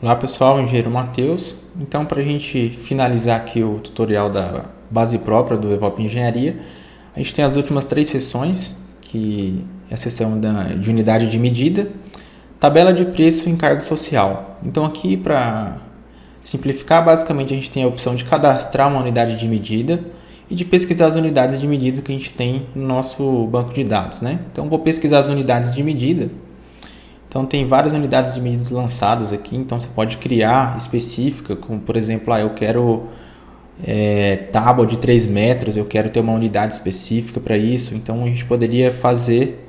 Olá pessoal, engenheiro Matheus. Então, para a gente finalizar aqui o tutorial da base própria do Evop Engenharia, a gente tem as últimas 3 sessões, que é a sessão de unidade de medida, tabela de preço e encargo social. Então aqui, para simplificar, basicamente a gente tem a opção de cadastrar uma unidade de medida e de pesquisar as unidades de medida que a gente tem no nosso banco de dados, né? Então vou pesquisar as unidades de medida. Então tem várias unidades de medidas lançadas aqui, então você pode criar específica, como por exemplo, eu quero tábua de 3 metros, eu quero ter uma unidade específica para isso, então a gente poderia fazer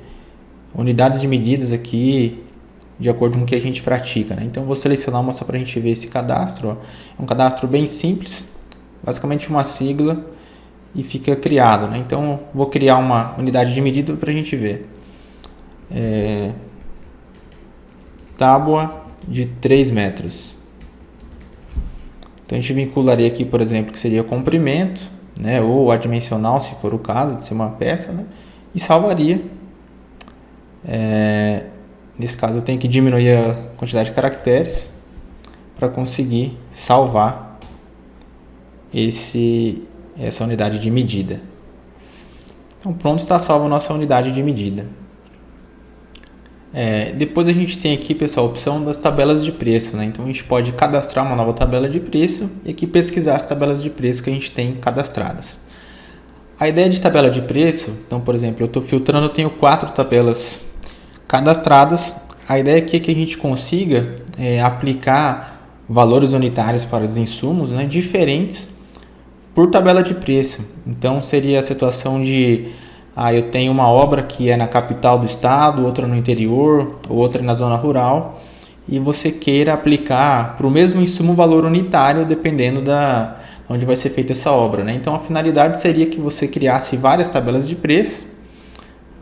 unidades de medidas aqui de acordo com o que a gente pratica, né? Então vou selecionar uma só para a gente ver esse cadastro, ó. É um cadastro bem simples, basicamente uma sigla e fica criado, né? Então vou criar uma unidade de medida para a gente ver. Tábua de 3 metros. Então a gente vincularia aqui, por exemplo, que seria comprimento, né, ou adimensional, se for o caso de ser uma peça, né, e salvaria. Nesse caso eu tenho que diminuir a quantidade de caracteres para conseguir salvar essa unidade de medida. Então pronto, está salva a nossa unidade de medida. Depois a gente tem aqui, pessoal, a opção das tabelas de preço, né? Então a gente pode cadastrar uma nova tabela de preço e aqui pesquisar as tabelas de preço que a gente tem cadastradas. A ideia de tabela de preço, então por exemplo, eu estou filtrando, eu tenho 4 tabelas cadastradas. A ideia aqui é que a gente consiga aplicar valores unitários para os insumos, né, diferentes por tabela de preço. Então seria a situação de eu tenho uma obra que é na capital do estado, outra no interior, outra na zona rural, e você queira aplicar para o mesmo insumo valor unitário, dependendo da onde vai ser feita essa obra, né? Então a finalidade seria que você criasse várias tabelas de preço,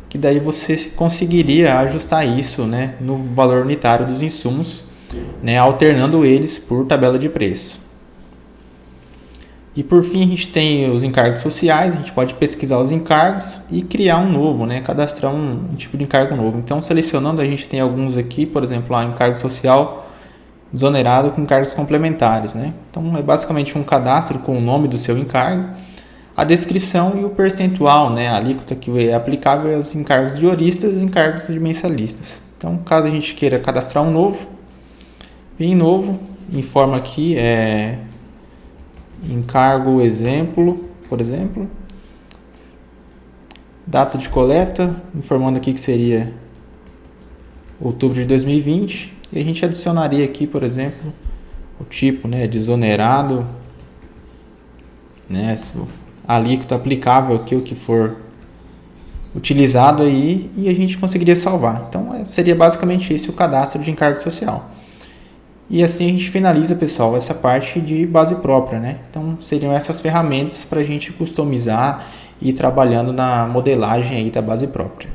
que daí você conseguiria ajustar isso, né, no valor unitário dos insumos, né, alternando eles por tabela de preço. E por fim a gente tem os encargos sociais, a gente pode pesquisar os encargos e criar um novo, né? Cadastrar um tipo de encargo novo. Então selecionando a gente tem alguns aqui, por exemplo, encargo social desonerado com encargos complementares, né? Então é basicamente um cadastro com o nome do seu encargo, a descrição e o percentual, né? A alíquota que é aplicável aos encargos de horistas e encargos de mensalistas. Então caso a gente queira cadastrar um novo, vem em novo, informa aqui encargo exemplo, por exemplo, data de coleta, informando aqui que seria outubro de 2020, e a gente adicionaria aqui, por exemplo, o tipo, né, desonerado, né, a alíquota aplicável aqui, o que for utilizado aí, e a gente conseguiria salvar. Então seria basicamente esse o cadastro de encargo social. E assim a gente finaliza, pessoal, essa parte de base própria, né? Então seriam essas ferramentas para a gente customizar e ir trabalhando na modelagem aí da base própria.